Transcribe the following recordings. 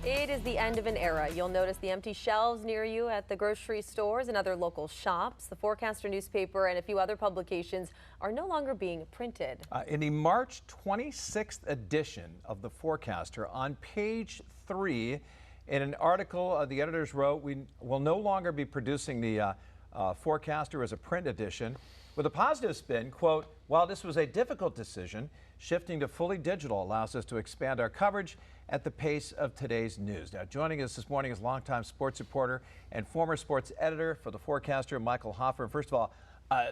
It is the end of an era. You'll notice the empty shelves near you at the grocery stores and other local shops. The Forecaster newspaper and a few other publications are no longer being printed. In the March 26th edition of the Forecaster, on page 3, in an article the editors wrote, we will no longer be producing the Forecaster as a print edition. With a positive spin, quote, while this was a difficult decision, shifting to fully digital allows us to expand our coverage at the pace of today's news. Now, joining us this morning is longtime sports reporter and former sports editor for the Forecaster, Michael Hoffer. First of all,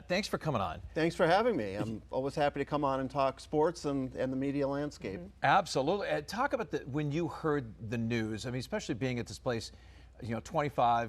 thanks for coming on. Thanks for having me. I'm always happy to come on and talk sports and the media landscape. Absolutely. Talk about when you heard the news, I mean, especially being at this place, you know, 20, I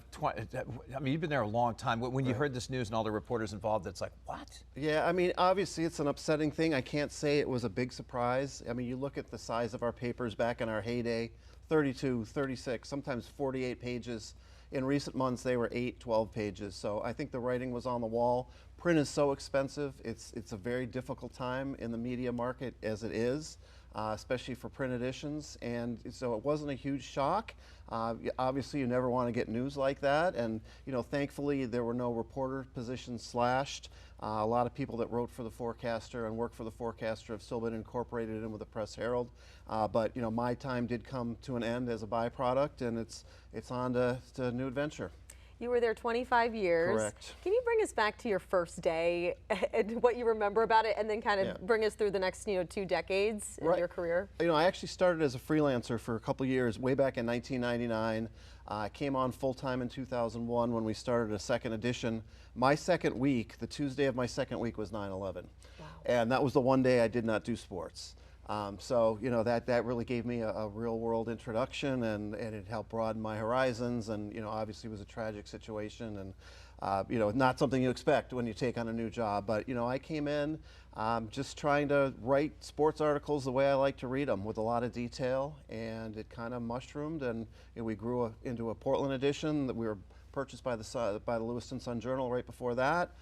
mean, you've been there a long time. When you heard this news and all the reporters involved, it's like, what? Yeah, I mean, obviously it's an upsetting thing. I can't say it was a big surprise. I mean, you look at the size of our papers back in our heyday, 32, 36, sometimes 48 pages. In recent months, they were 8, 12 pages. So I think the writing was on the wall. Print is so expensive. It's a very difficult time in the media market as it is. Especially for print editions, and so it wasn't a huge shock. Obviously, you never want to get news like that, and you know, thankfully, there were no reporter positions slashed. A lot of people that wrote for the Forecaster and worked for the Forecaster have still been incorporated in with the Press Herald. But you know, my time did come to an end as a byproduct, and it's on to a new adventure. You were there 25 years. Correct. Can you bring us back to your first day and what you remember about it, and then kind of bring us through the next 2 decades in your career? You know, I actually started as a freelancer for a couple of years, way back in 1999. I came on full-time in 2001 when we started a second edition. My second week, the Tuesday of my second week, was 9/11. Wow. And that was the one day I did not do sports. So, you know, that really gave me a real-world introduction, and it helped broaden my horizons, and, you know, obviously it was a tragic situation, and, you know, not something you expect when you take on a new job. But, you know, I came in just trying to write sports articles the way I like to read them, with a lot of detail, and it kind of mushroomed, and you know, we grew into a Portland edition that we were purchased by the Lewiston Sun-Journal right before that.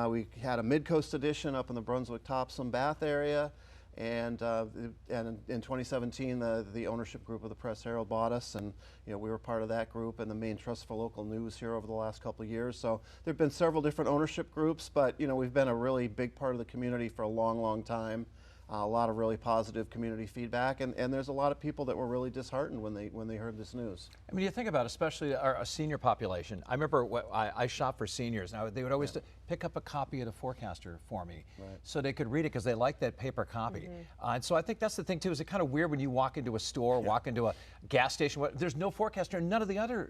We had a Mid-Coast edition up in the Brunswick, Topsom, Bath area. And in 2017, the ownership group of the Press Herald bought us, and you know, we were part of that group and the Maine Trust for Local News here over the last couple of years. So there have been several different ownership groups, but you know, we've been a really big part of the community for a long time. A lot of really positive community feedback, and there's a lot of people that were really disheartened when they heard this news. I mean, you think about especially our senior population. I remember I shop for seniors. Now they would always pick up a copy of the Forecaster for me, so they could read it because they like that paper copy. And so I think that's the thing too. Is it kind of weird when you walk into a store, walk into a gas station? There's no Forecaster, and none of the other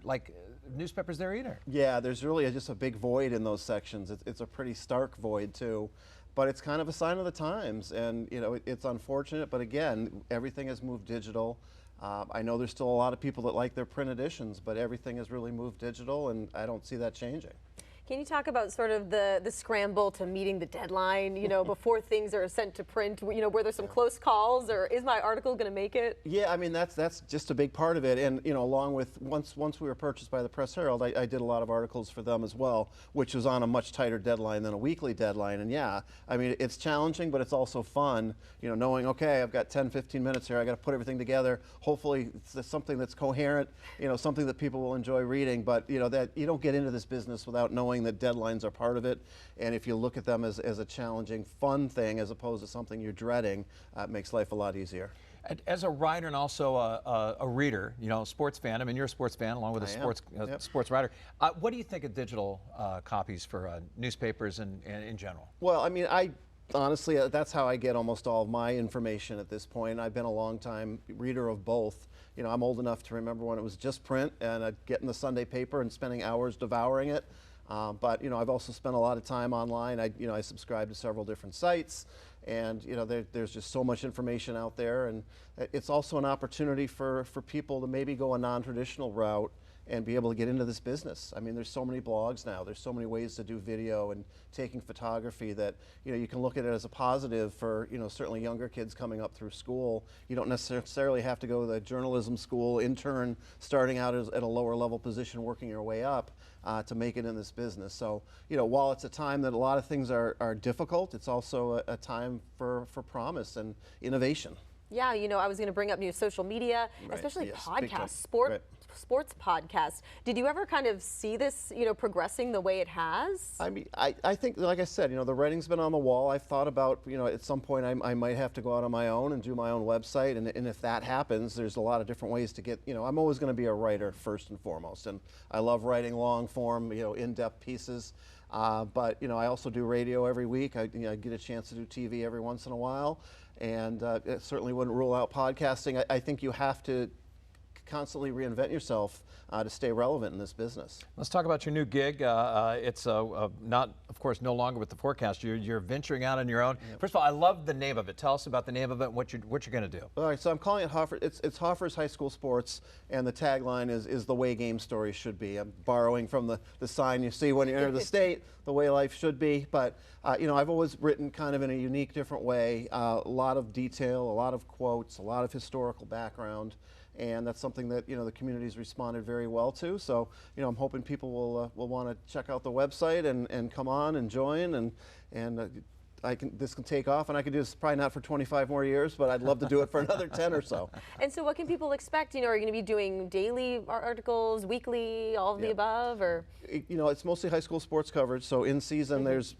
newspapers there either. Yeah, there's really just a big void in those sections. It's a pretty stark void too. But it's kind of a sign of the times, and you know, it's unfortunate, but again, everything has moved digital. I know there's still a lot of people that like their print editions, but everything has really moved digital, and I don't see that changing. Can you talk about sort of the scramble to meeting the deadline, you know, before things are sent to print? You know, were there some close calls, or is my article going to make it? Yeah, I mean, that's just a big part of it. And, you know, along with once we were purchased by the Press Herald, I did a lot of articles for them as well, which was on a much tighter deadline than a weekly deadline. And yeah, I mean, it's challenging, but it's also fun, you know, knowing, okay, I've got 10, 15 minutes here, I got to put everything together. Hopefully it's something that's coherent, you know, something that people will enjoy reading. But, you know, that you don't get into this business without knowing that deadlines are part of it, and if you look at them as a challenging, fun thing as opposed to something you're dreading, it makes life a lot easier. As a writer and also a reader, you know, a sports fan. I mean, you're a sports fan along with a sports writer. What do you think of digital copies for newspapers and in general? Well, I mean, honestly, that's how I get almost all of my information at this point. I've been a long-time reader of both. You know, I'm old enough to remember when it was just print, and I'd get in the Sunday paper and spending hours devouring it. But you know, I've also spent a lot of time online. I subscribe to several different sites, and you know, there's just so much information out there, and it's also an opportunity for people to maybe go a non-traditional route and be able to get into this business. I mean, there's so many blogs now, there's so many ways to do video and taking photography that, you know, you can look at it as a positive for, you know, certainly younger kids coming up through school. You don't necessarily have to go to the journalism school, intern, starting out at a lower level position, working your way up to make it in this business. So, you know, while it's a time that a lot of things are difficult, it's also a time for promise and innovation. Yeah, you know, I was going to bring up new social media, Right, especially yes, big time. podcasts, Right. sports podcasts. Did you ever kind of see this, you know, progressing the way it has? I mean, I think, like I said, you know, the writing's been on the wall. I've thought about, you know, at some point I might have to go out on my own and do my own website. And if that happens, there's a lot of different ways to get, you know, I'm always going to be a writer first and foremost. And I love writing long form, you know, in-depth pieces. But, you know, I also do radio every week. I get a chance to do TV every once in a while. And it certainly wouldn't rule out podcasting. I think you have to constantly reinvent yourself to stay relevant in this business. Let's talk about your new gig. It's not, of course, no longer with the Forecast. You're venturing out on your own. Yep. First of all, I love the name of it. Tell us about the name of it and what you're going to do. All right, so I'm calling it Hoffer. It's Hoffer's High School Sports, and the tagline is the way game stories should be. I'm borrowing from the sign you see when you enter the state, the way life should be. But you know, I've always written kind of in a unique, different way. A lot of detail, a lot of quotes, a lot of historical background. And that's something that, you know, the community's responded very well to. So, you know, I'm hoping people will want to check out the website and come on and join and this can take off, and I can do this probably not for 25 more years, but I'd love to do it for another 10 or so. And so what can people expect? You know, are you going to be doing daily articles, weekly, all of the above, or? You know, it's mostly high school sports coverage, so in season there's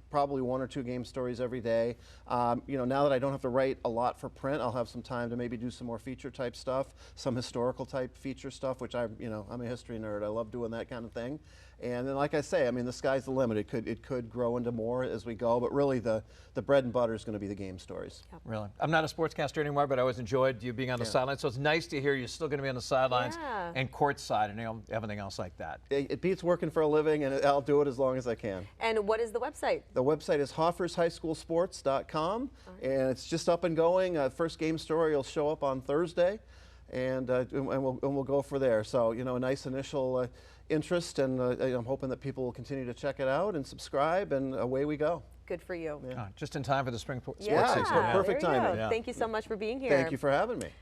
probably 1 or 2 game stories every day. You know, now that I don't have to write a lot for print, I'll have some time to maybe do some more feature type stuff, some historical type feature stuff, which I'm a history nerd. I love doing that kind of thing. And then, like I say, I mean, the sky's the limit. It could grow into more as we go, but really the bread and butter is going to be the game stories. Yep. Really, I'm not a sportscaster anymore, but I always enjoyed you being on the sidelines. So it's nice to hear you're still going to be on the sidelines and courtside and, you know, everything else like that. It beats working for a living, and I'll do it as long as I can. And what is the website? The website is hoffershighschoolsports.com, and it's just up and going. First game story will show up on Thursday, and we'll go for there. So, you know, a nice initial interest, and I'm hoping that people will continue to check it out and subscribe, and away we go. Good for you. Just in time for the spring sports Yeah, season. perfect timing. Thank you so much for being here. Thank you for having me.